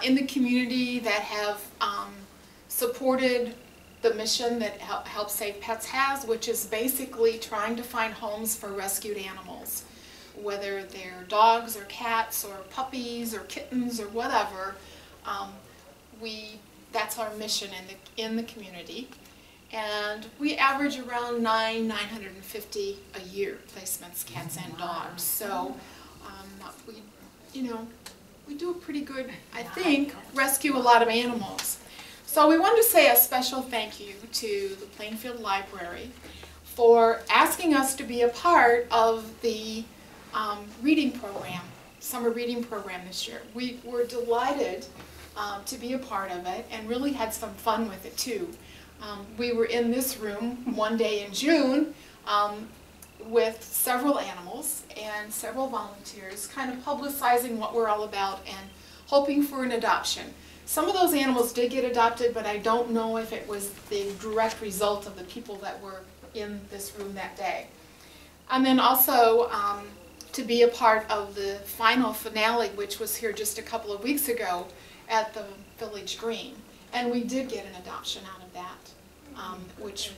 in the community that have supported the mission that Help Save Pets has, which is basically trying to find homes for rescued animals, whether they're dogs or cats or puppies or kittens or whatever. That's our mission in the community, and we average around 950 a year placements, cats and dogs. So we do a pretty good, I think, rescue a lot of animals. So we wanted to say a special thank you to the Plainfield Library for asking us to be a part of the reading program, summer reading program this year. We were delighted to be a part of it and really had some fun with it too. We were in this room one day in June with several animals and several volunteers, kind of publicizing what we're all about and hoping for an adoption. Some of those animals did get adopted, but I don't know if it was the direct result of the people that were in this room that day. And then also to be a part of the final finale, which was here just a couple of weeks ago at the Village Green. And we did get an adoption out of that, which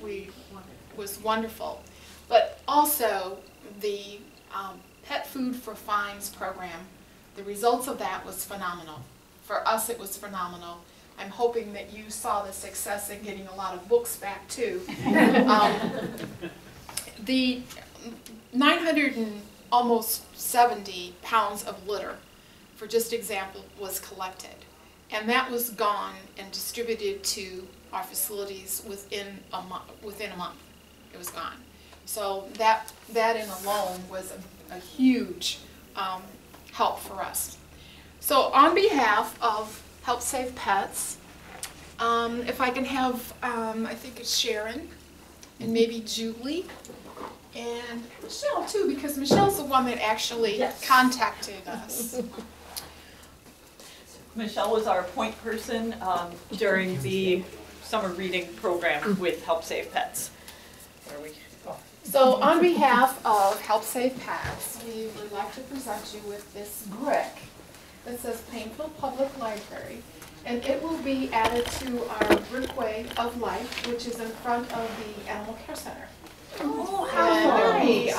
was wonderful. But also the Pet Food for Fines program, the results of that was phenomenal. For us, it was phenomenal. I'm hoping that you saw the success in getting a lot of books back too. The 900 and almost 70 pounds of litter, for just example, was collected. And that was gone and distributed to our facilities within a month. It was gone. So that in alone was a huge help for us. So on behalf of Help Save Pets, if I can have, I think it's Sharon, and maybe Julie, and Michelle too, because Michelle's the one that actually contacted us. Michelle was our point person during the summer reading program with Help Save Pets. So on behalf of Help Save Pets, we would like to present you with this brick that says Plainfield Public Library, and it will be added to our brickway of life, which is in front of the Animal Care Center. Oh, how nice!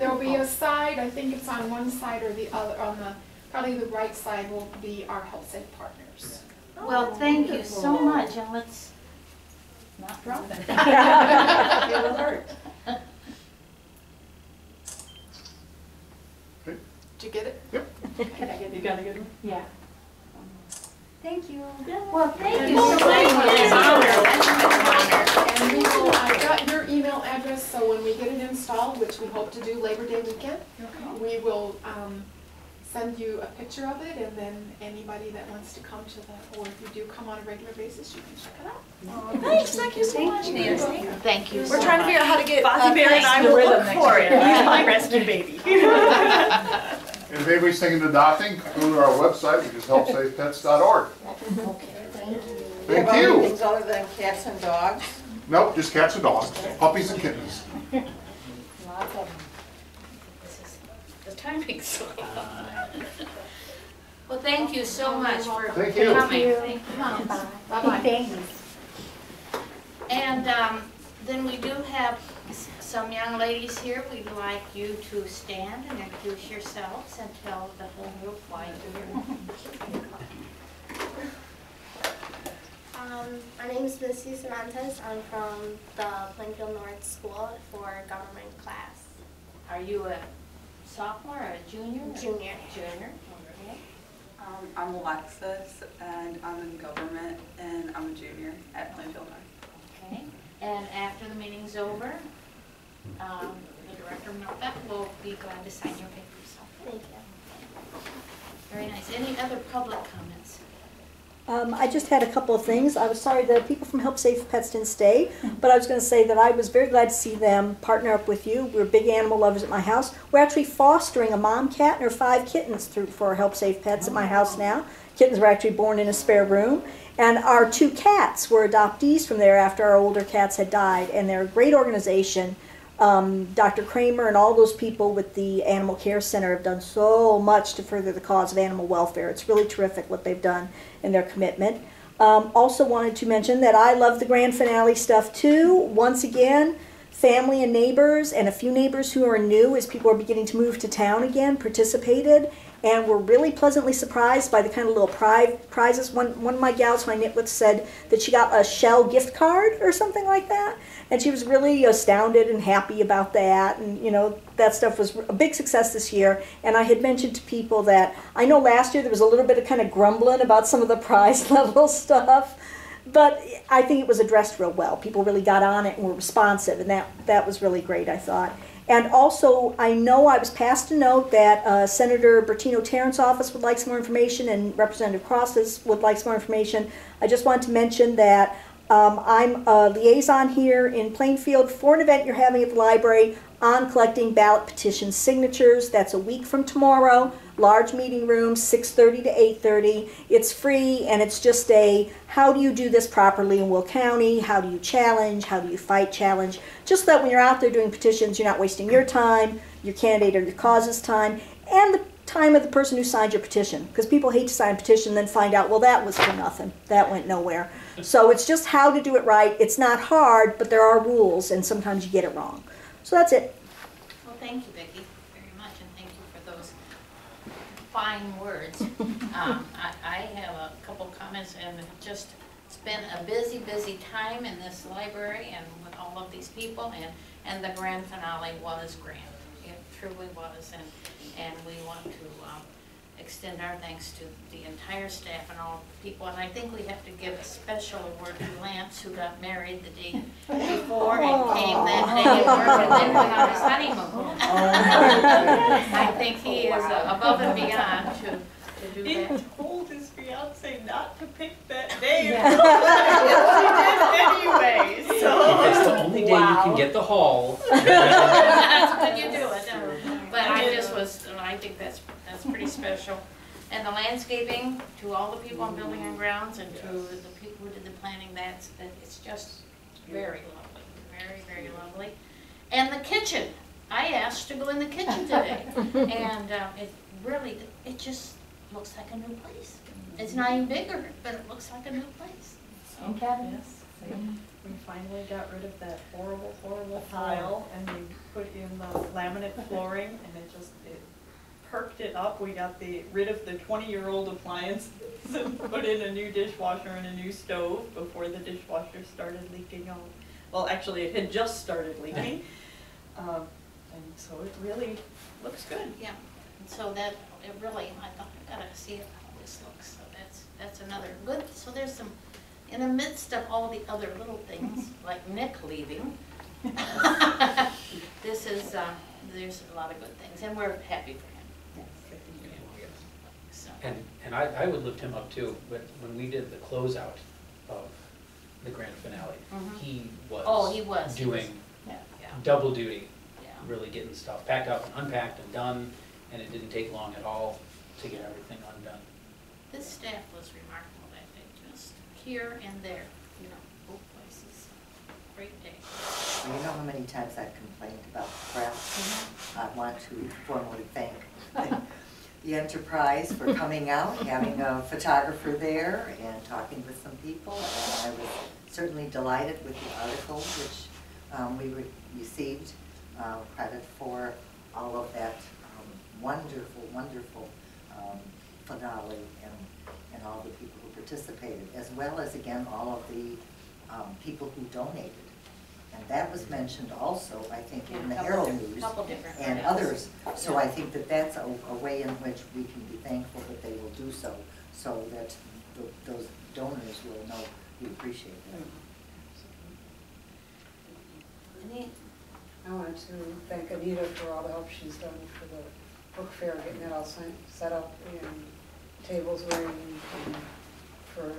There will be a side, I think it's on one side or the other, probably the right side will be our Help Save partners. Well, thank you so much, and let's not drop it. It will hurt. Did you get it? Yep. You got a good one? Yeah. Thank you. Yeah. Well, thank you so much. It's an honor. And we will, I got your email address, so when we get it installed, which we hope to do Labor Day weekend, we will send you a picture of it, and then anybody that wants to come to that, or if you do come on a regular basis, you can check it out. Thanks, thank you so much, Nancy. Thank you so much. We're trying to figure out how to get Fozzie Bear and I will look for it. He's my rescue baby. And if anybody's thinking of adopting, go to our website, which is helpsavepets.org. Okay, thank you. Thank you. Things other than cats and dogs? Nope, just cats and dogs, puppies and kittens. Lots of them. The timing's so Well, thank you so much for Thank you. coming. Thank you. Bye-bye. Thanks. And then we do have some young ladies here. We'd like you to stand and introduce yourselves and tell the whole group why you're here. My name is Missy Cervantes. I'm from the Plainfield North School for Government class. Are you a sophomore or a junior? Junior. Junior. Okay. I'm Alexis, and I'm in government, and I'm a junior at Plainfield North. Okay. And after the meeting's over, the director will be glad to sign your papers. Thank you. Very nice. Any other public comments? I just had a couple of things. I was sorry that people from Help Save Pets didn't stay, but I was going to say that I was very glad to see them partner up with you. We're big animal lovers at my house. We're actually fostering a mom cat and her 5 kittens for Help Save Pets at my house now. Kittens were actually born in a spare room. And our 2 cats were adoptees from there after our older cats had died. And they're a great organization. Dr. Kramer and all those people with the Animal Care Center have done so much to further the cause of animal welfare. It's really terrific what they've done and their commitment. Also wanted to mention that I love the grand finale stuff too. Once again, family and neighbors, and a few neighbors who are new as people are beginning to move to town again, participated, and were really pleasantly surprised by the kind of little prizes. One of my gals who I knit with said that she got a Shell gift card or something like that, and she was really astounded and happy about that, and you know, that stuff was a big success this year. And I had mentioned to people that I know last year there was a little bit of kind of grumbling about some of the prize level stuff, but I think it was addressed real well. People really got on it and were responsive, and that was really great, I thought. And also, I know I was passed a note that Senator Bertino Tarrant's office would like some more information, and Representative Cross's would like some more information. I just want to mention that I'm a liaison here in Plainfield for an event you're having at the library on collecting ballot petition signatures. That's a week from tomorrow. Large meeting room, 6:30 to 8:30. It's free, and it's just a how do you do this properly in Will County? How do you challenge? How do you fight challenge? Just that when you're out there doing petitions, you're not wasting your time, your candidate or your cause's time, and the time of the person who signed your petition. Because people hate to sign a petition and then find out, well, that was for nothing. That went nowhere. So it's just how to do it right. It's not hard, but there are rules, and sometimes you get it wrong. So that's it. Well, thank you, Vicki, very much, and thank you for those fine words. I have a couple comments, and it's been a busy, busy time in this library and with all of these people, and the grand finale was grand. It truly was, and we want to extend our thanks to the entire staff and all people. And I think we have to give a special award to Lance, who got married the day before and came that day at work and then went on his honeymoon. I think he is above and beyond to do He that. told his fiance not to pick that day. Yeah. She did anyway, so. If it's the only day you can get the hall. That's when you do it. But I think that's pretty special. And the landscaping, to all the people on Building and Grounds and to the people who did the planning, it's just very lovely, very, very lovely. And the kitchen, I asked to go in the kitchen today, and it just looks like a new place. It's not even bigger, but it looks like a new place. Okay. Yes. We finally got rid of that horrible, horrible tile, and we put in the laminate flooring, and it perked it up. We got rid of the 20-year-old appliances and put in a new dishwasher and a new stove before the dishwasher started leaking out. Well, actually, it had just started leaking, and so it really looks good. Yeah, and so I thought I gotta see how this looks. So that's another good. So there's some. In the midst of all the other little things, like Nick leaving, there's a lot of good things, and we're happy for him. So. And I would lift him up too, but when we did the closeout of the grand finale, he was doing double duty, really getting stuff packed up and unpacked and done, and it didn't take long at all to get everything undone. This staff was remarkable that day, just here and there, both places. Great day. You know how many times I've complained about the press? I want to formally thank the enterprise for coming out, having a photographer there, and talking with some people. And I was certainly delighted with the article, which we received credit for all of that wonderful, wonderful finale and all the people who participated, as well as, again, all of the people who donated. And that was mentioned also, I think, in the Herald News and others. So I think that that's a way in which we can be thankful that they will do so, so that those donors will know we appreciate them. I want to thank Anita for all the help she's done for the book fair, getting it all set up, and tables arranged, and for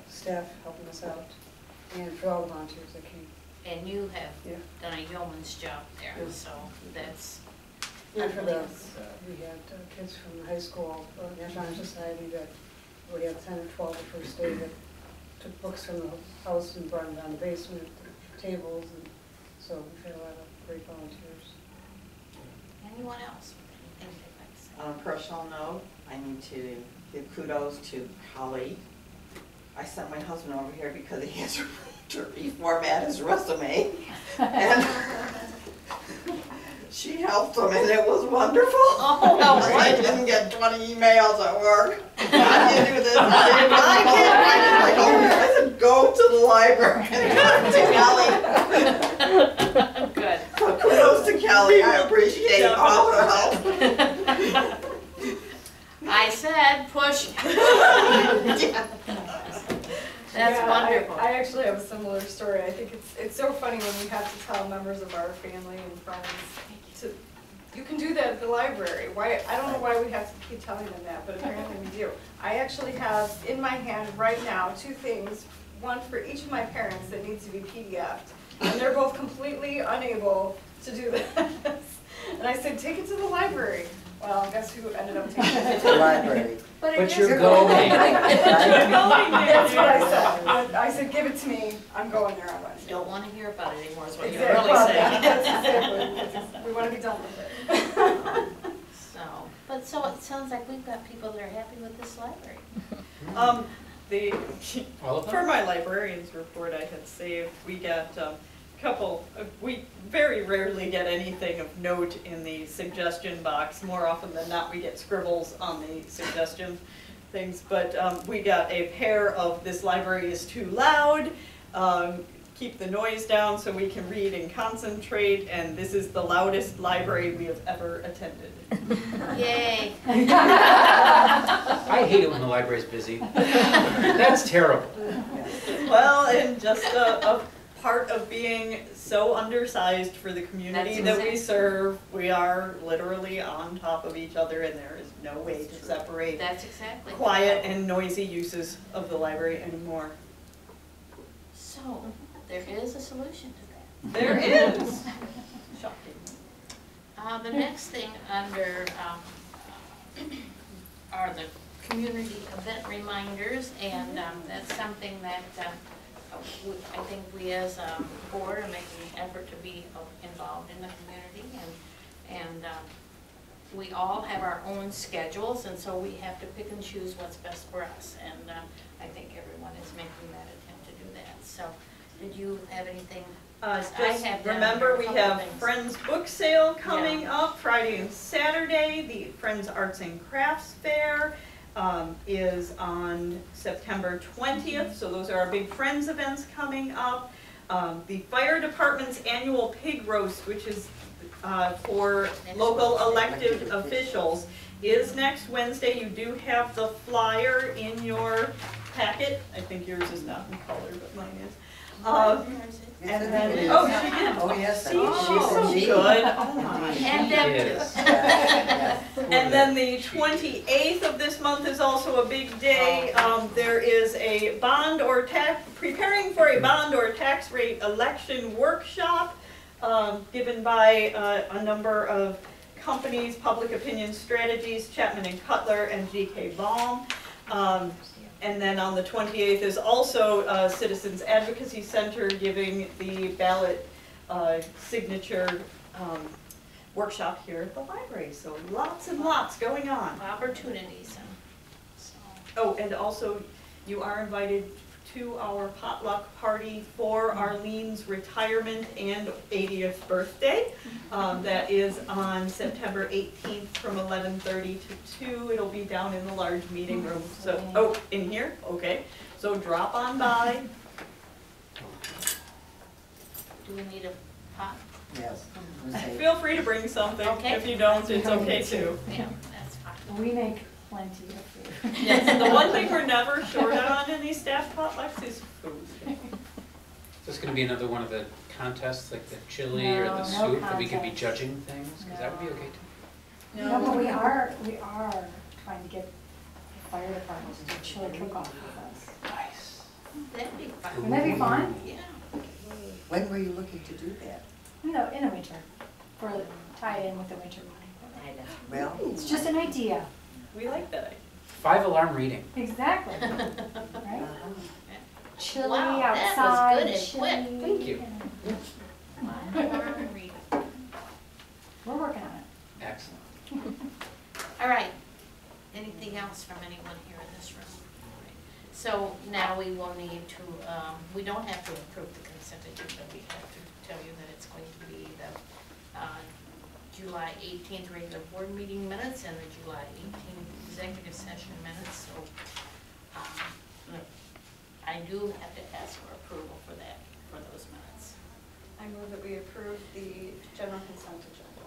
staff helping us out, and for all the volunteers that came. And you have done a yeoman's job there, so that's. And for we had kids from the high school, National Honor Society, that we had 10 or 12 the first day that took books from the house and brought them down the basement, tables, and so we've had a lot of great volunteers. Anyone else? Anything they'd like to say? On a personal note, I need to give kudos to Holly. I sent my husband over here because he has to reformat his resume. And she helped him and it was wonderful. Oh, I didn't get 20 emails at work. How do you do this? How do you do I can't find it. Like, oh, I said, go to the library and talk to Kelly. Good. So kudos to Kelly. I appreciate all her help. I said push. That's Yeah, wonderful. I actually have a similar story. I think it's so funny when we have to tell members of our family and friends to, you can do that at the library. Why, I don't know why we have to keep telling them that, but apparently we do. I actually have in my hand right now 2 things, one for each of my parents that needs to be PDF'd, and they're both completely unable to do this. And I said, take it to the library. Well, guess who ended up taking it to The library. But you're going. That's what I said. I said, give it to me. I'm going there on Wednesday. Don't want to hear about it anymore is what you're Exactly. really saying. That's exactly. We want to be done with it. So it sounds like we've got people that are happy with this library. All of them? For my librarian's report I had saved, we got we very rarely get anything of note in the suggestion box. More often than not, we get scribbles on the suggestion things. But we got a pair of "this library is too loud," "keep the noise down so we can read and concentrate," and "this is the loudest library we have ever attended." Yay. I hate it when the library's busy. That's terrible. Well, and just a part of being so undersized for the community that we serve, we are literally on top of each other, and there is no way to separate That's exactly. quiet and noisy uses of the library anymore. So there is a solution to that. There is. Shocking. The next thing under are the community event reminders, and that's something that I think we as a board are making an effort to be involved in the community, and we all have our own schedules, and so we have to pick and choose what's best for us, and I think everyone is making that attempt to do that. So did you have anything? Just remember, we have Friends Book Sale coming up Friday and Saturday. The Friends Arts and Crafts Fair is on September 20th, so those are our big Friends events coming up. The Fire Department's annual pig roast, which is for local elected officials, is next Wednesday. You do have the flyer in your packet. I think yours is not in color, but mine is. And then, she did. Oh, yes. See, she's so good. Oh my. And them too. And then the 28th of this month is also a big day. There is a preparing for a bond or tax rate election workshop given by a number of companies, Public Opinion Strategies, Chapman and Cutler, and GK Baum. And then on the 28th is also Citizens Advocacy Center giving the ballot signature workshop here at the library. So lots and lots going on. Opportunities. Oh, and also you are invited to our potluck party for Arlene's retirement and 80th birthday. That is on September 18th from 11:30 to 2. It'll be down in the large meeting room. So, in here? Okay. So drop on by. Do we need a pot? Yes. Feel free to bring something. Okay. If you don't, it's okay too. Yeah, that's fine. We make plenty of food. Yes, the one thing we're never short on in these staff potlucks is food. Is this going to be another one of the contests, like the chili or the soup, that we could be judging things? Because that would be okay too. No, but we are trying to get the fire department to do chili cook-off with us. Nice. That'd be fun. Wouldn't that be fun? Yeah. When were you looking to do that? In the winter, for tie in with the winter money. Well, It's just an idea. We like that. 5-alarm reading. Exactly. Right? Chili Wow, that was outside. good and quick. chili. Thank you. Wow. from anyone here in this room. So now we will need to, we don't have to approve the consent agenda, we have to tell you that it's going to be the July 18th regular board meeting minutes and the July 18th executive session minutes. So I do have to ask for approval for that, for those minutes. I move that we approve the general consent agenda.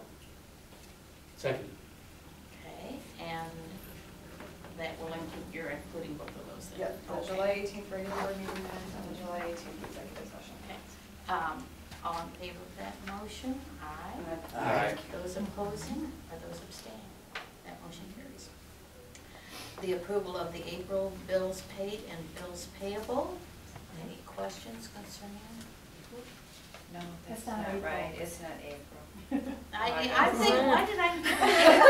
Second. Okay, and that will include, you're including both of those then? Yeah, the July 18th regular board meeting minutes and the July 18th executive session. Okay. All in favor of that motion? Aye. Aye. Those opposing or those abstaining? That motion carries. The approval of the April bills paid and bills payable. Any questions concerning it? No, that's not right. It's not April. I'm thinking, why did I?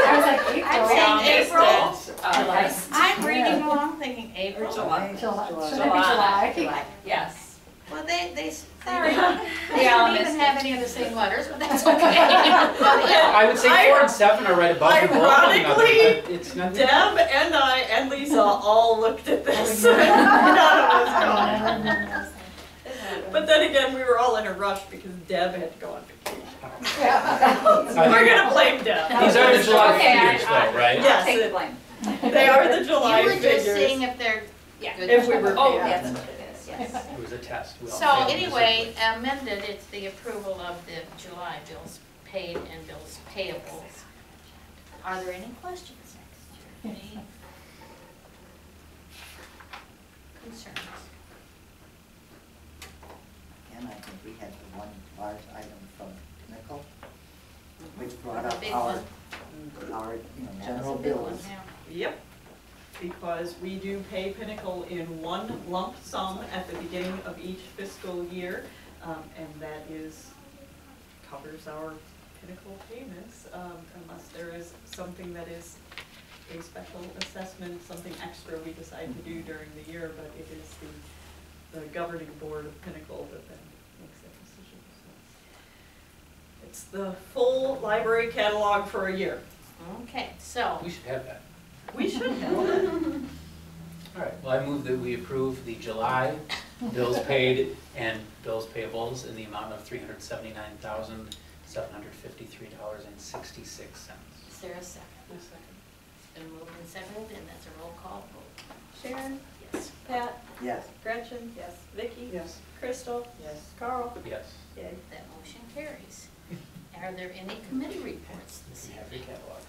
I was like, April. I'm saying April. July. I'm reading along thinking April. July. July. Yes. Well, they sorry. They Yeah, don't even have any of the same letters, but that's okay. I would say 4 and 7 are right above the both one another, Ironically, but it's not. Deb and I and Lisa all looked at this. None of us got it. But then again, we were all in a rush because Deb had to go on vacation. We're gonna blame Deb. These are the July Okay, figures though, right? Yes, Take the blame. they are the July You were figures. just seeing if they're good. If we were, Oh, yeah. that's what it is, yes. It was a test. We all So failed anyway, miserably. amended, it's the approval of the July bills paid and bills payables. Are there any questions? Any concerns? And I think we had the one large item from Pinnacle, which brought up Big our, one. general That was a big one, bills. yeah. Yep, because we do pay Pinnacle in one lump sum at the beginning of each fiscal year, and that covers our Pinnacle payments, unless there is something that is a special assessment, something extra we decide to do during the year, but it is the governing board of Pinnacle that then makes that decision. So it's the full library catalog for a year. Okay, so, We should have that. We should have. All right, well, I move that we approve the July bills paid and bills payables in the amount of $379,753.66. is there a second? It's been moved and seconded, and that's a roll call vote. Sharon? Yes. Pat? Yes. Gretchen? Yes. Vicky? Yes. Crystal? Yes. Carl? Yes. Yay. That motion carries. Are there any committee reports this We have your evening? catalog.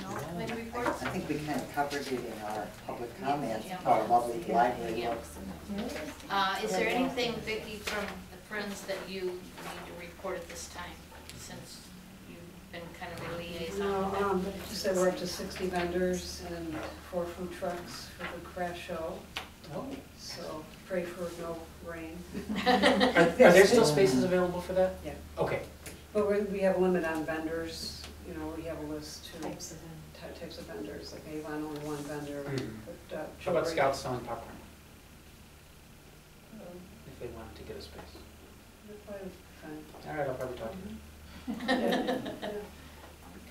No committee reports? I think we kind of covered it in our public comments, Yeah. how lovely the library Yeah. looks. Is there anything, Vicki, from the Friends that you need to report at this time, since you've been kind of a liaison with them? Just that we're up to 60 vendors and 4 food trucks for the craft show, Oh. so pray for no rain. Are there still spaces available for that? Yeah. Okay. But we have a limit on vendors, we have a list too. Types of Types of vendors, like Avon, only one vendor. Mhm. But, How about jewelry- Scouts selling popcorn, if they wanted to get a space? They're probably fine. All right, I'll probably talk to them. Yeah.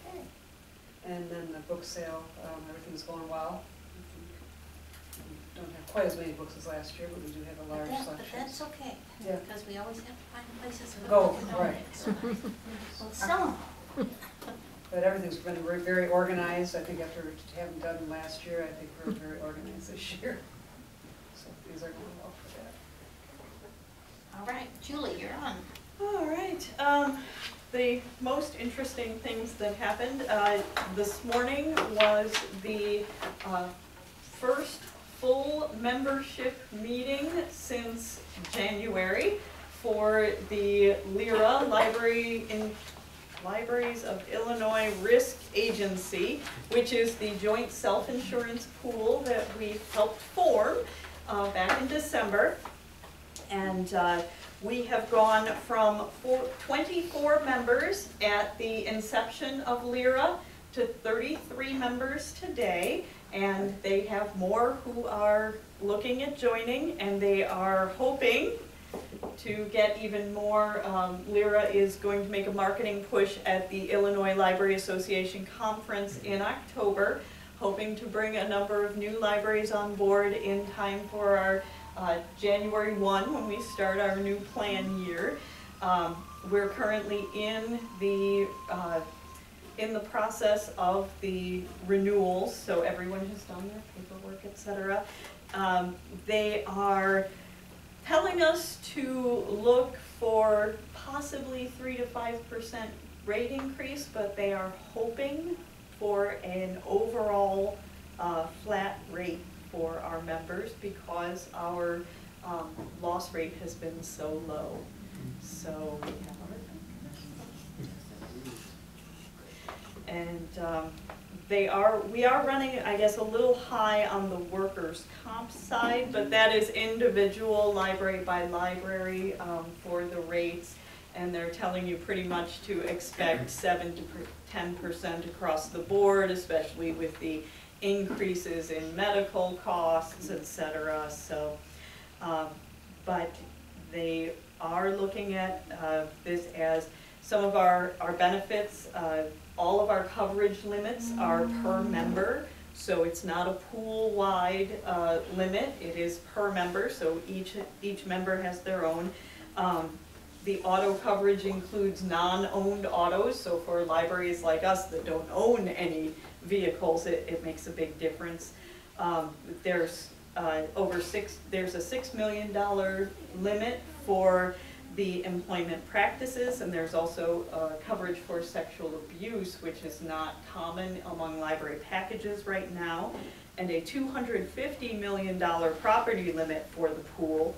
Okay. And then the book sale, everything's going well. We don't have quite as many books as last year, but we do have a large But selection. that's okay, Yeah. because we always have to find places to Go, to right. donate, so we'll sell them. But everything's been very organized. I think after having done last year, I think we're very organized this year. So things are going well for that. All right, Julie, you're on. All right, the most interesting things that happened this morning was the first full membership meeting since January for the LIRA, Libraries of Illinois Risk Agency, which is the joint self-insurance pool that we helped form back in December. And we have gone from 24 members at the inception of LIRA to 33 members today, and they have more who are looking at joining, and they are hoping to get even more, Lyra is going to make a marketing push at the Illinois Library Association Conference in October, hoping to bring a number of new libraries on board in time for our January 1 when we start our new plan year. We're currently in the process of the renewals, so everyone has done their paperwork, etc. They are telling us to look for possibly 3 to 5% rate increase, but they are hoping for an overall flat rate for our members because our loss rate has been so low. So we have and we are running, I guess, a little high on the workers' comp side, but that is individual library by library for the rates, and they're telling you pretty much to expect 7 to 10% across the board, especially with the increases in medical costs, etc. So, but they are looking at this as some of our benefits. All of our coverage limits are per member, so it's not a pool-wide limit. It is per member, so each member has their own. The auto coverage includes non-owned autos, so for libraries like us that don't own any vehicles, it makes a big difference. There's a $6 million limit for the employment practices, and there's also coverage for sexual abuse, which is not common among library packages right now, and a $250 million property limit for the pool.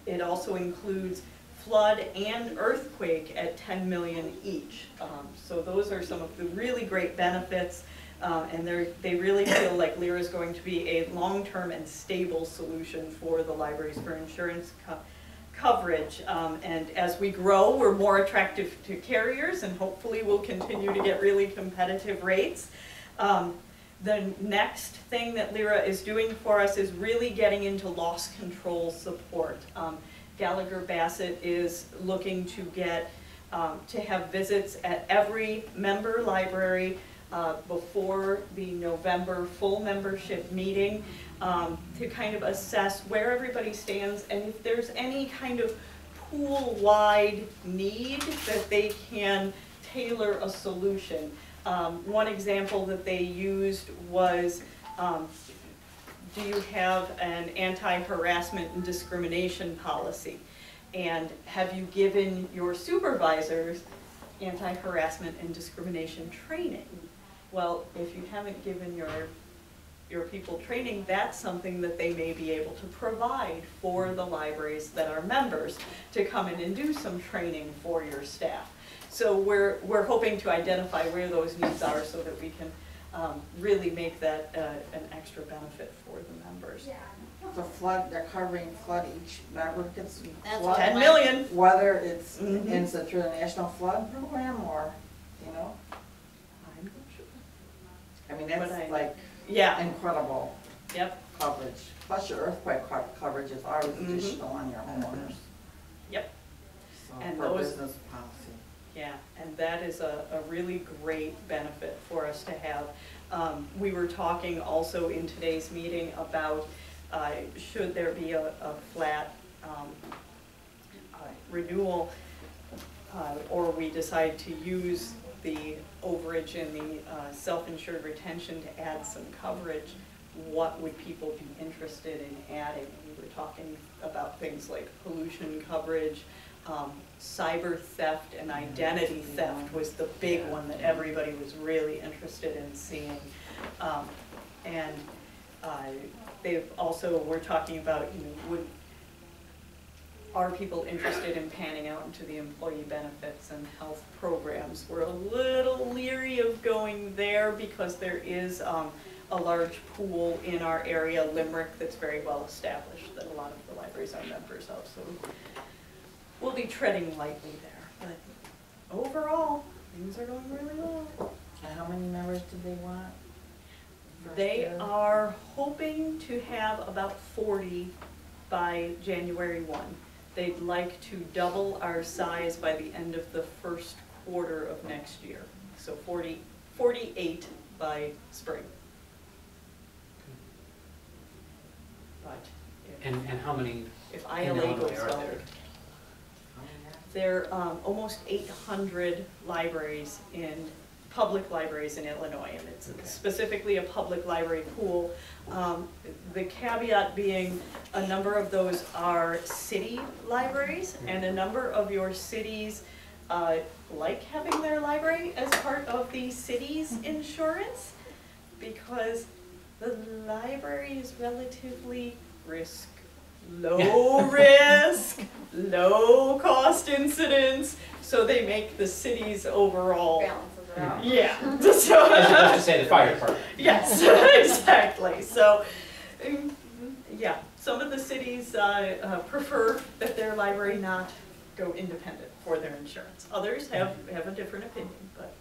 It also includes flood and earthquake at $10 million each. So those are some of the really great benefits, and they really feel like Lyra is going to be a long-term and stable solution for the libraries for insurance coverage. And as we grow, we're more attractive to carriers, and hopefully we'll continue to get really competitive rates. The next thing that Lyra is doing for us is really getting into loss control support. Gallagher Bassett is looking to get to have visits at every member library before the November full membership meeting to kind of assess where everybody stands and if there's any kind of pool-wide need that they can tailor a solution. One example that they used was, do you have an anti-harassment and discrimination policy? And have you given your supervisors anti-harassment and discrimination training? Well, if you haven't given your people training, that's something that they may be able to provide for the libraries that are members to come in and do some training for your staff. So we're hoping to identify where those needs are so that we can really make that an extra benefit for the members. Yeah. The flood, they're covering flood, each member gets flood. 10 million. Whether it's through the National Flood Program or, you know. I'm not sure. I mean, that's like incredible coverage. Plus your earthquake coverage is always additional on your homeowners. Yep. So And for those, business policy. Yeah, and that is a really great benefit for us to have. We were talking also in today's meeting about should there be a flat renewal or we decide to use the overage and the self-insured retention to add some coverage, what would people be interested in adding? We were talking about things like pollution coverage, cyber theft and identity theft was the big one that everybody was really interested in seeing. And they've also, we're talking about, you know, are people interested in panning out into the employee benefits and health programs? We're a little leery of going there because there is a large pool in our area, Limerick, that's very well established that a lot of the libraries are members of. So we'll be treading lightly there. But overall, things are going really well. And how many members do they want? They are hoping to have about 40 by January 1. they'd like to double our size by the end of the first quarter of next year. So 48 by spring. But And how many if in ILA Illinois goes are well, there? there are almost 800 libraries public libraries in Illinois, and it's specifically a public library pool. The caveat being a number of those are city libraries, and a number of your cities like having their library as part of the city's insurance, because the library is relatively low risk, low cost incidents, so they make the city's overall Balances it out. yeah. As opposed to say the fire department. Yes, exactly. So, yeah, some of the cities prefer that their library not go independent for their insurance. Others have a different opinion, but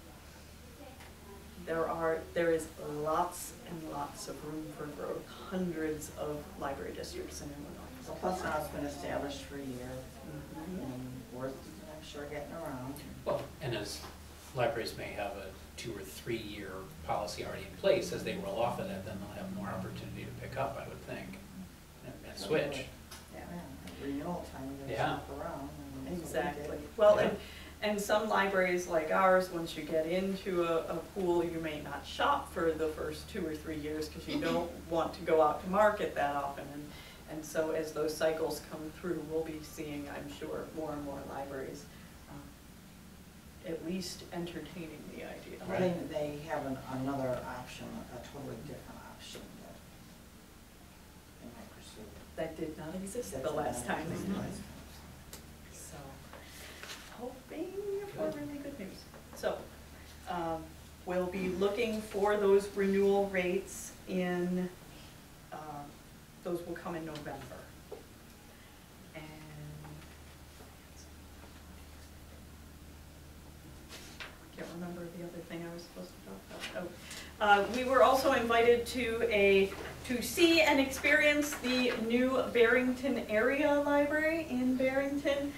there is lots and lots of room for growth. Hundreds of library districts in Illinois. So plus now it's been established for a year, and worth, I'm sure, getting around. Well, and as libraries may have a 2 or 3 year policy already in place, as they roll off of that, then they'll have more opportunity to pick up, I would think, and switch. Yeah, renewal time, you Yeah. shop around. And that's what we Exactly. did. Well, Yeah. and some libraries like ours, once you get into a pool, you may not shop for the first 2 or 3 years because you don't want to go out to market that often. And so as those cycles come through, we'll be seeing, I'm sure, more and more libraries at least entertaining the idea. Well, they have another option, a totally different option that they might pursue. That did not exist That's the last time. another they met. exist. So, hoping for really good news. So, we'll be looking for those renewal rates in, those will come in November. And can't remember the other thing I was supposed to talk about. Oh, we were also invited to see and experience the new Barrington area library in Barrington.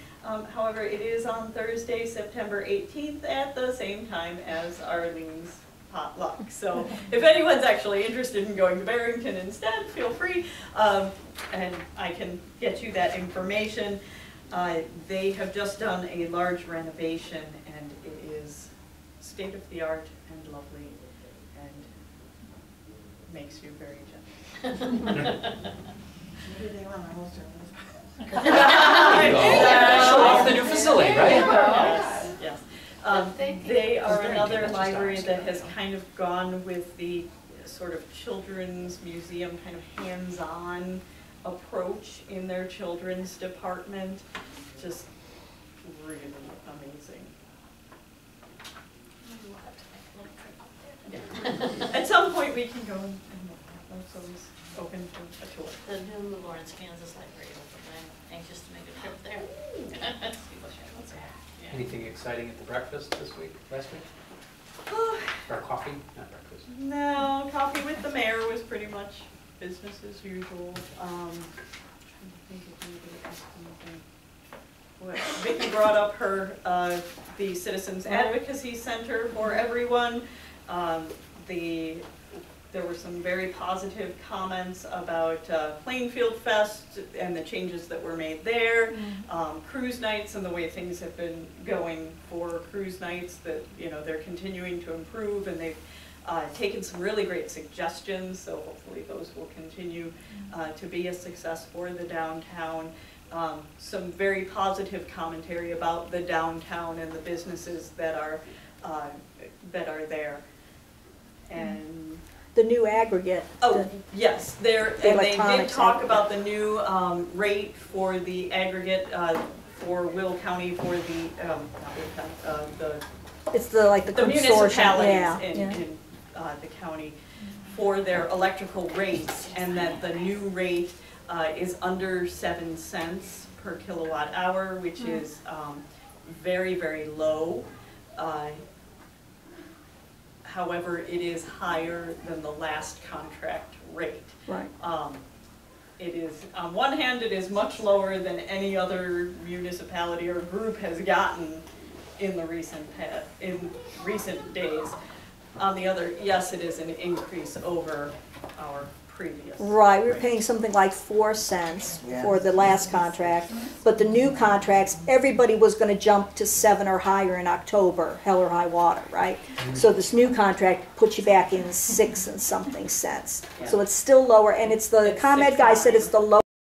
However, it is on Thursday, September 18th at the same time as Arlene's potluck. So if anyone's actually interested in going to Barrington instead, feel free, and I can get you that information. They have just done a large renovation, and it is state-of-the-art and lovely and makes you very gentle. Maybe they want to host Show off the new facility, right? Yes, yes. They are Very another different library styles. that has kind of gone with the sort of children's museum, kind of hands-on approach in their children's department. Just really amazing. Yeah. At some point we can go and that's always open to a tour. The new Lawrence, Kansas library opened. I'm anxious to make a trip there. See what happens there. Yeah. Anything exciting at the breakfast last week? Or coffee, not breakfast? No, coffee with the mayor was pretty much business as usual. Trying to think if anybody asked anything. Well, Vicki brought up her, the Citizens Advocacy Center for everyone. There were some very positive comments about Plainfield Fest and the changes that were made there. Cruise nights and the way things have been going for cruise nights, that they're continuing to improve, and they've taken some really great suggestions, so hopefully those will continue to be a success for the downtown. Some very positive commentary about the downtown and the businesses that are there. And The new aggregate. oh, yes, they did electronics talk aggregate. about the new rate for the aggregate for Will County for the not Will County, It's the consortium, municipalities yeah. in the county for their electrical rates, and that the new rate is under 7 cents per kilowatt hour, which is very, very low. However, it is higher than the last contract rate. Right. it is, on one hand, it is much lower than any other municipality or group has gotten in the recent days. On the other, yes, it is an increase over our previous. Right, we were paying something like 4 cents for the last contract, but the new contracts, everybody was gonna jump to 7 or higher in October, hell or high water, right? So this new contract puts you back in 6 and something cents. So it's still lower, and it's the ComEd guy said it's the lowest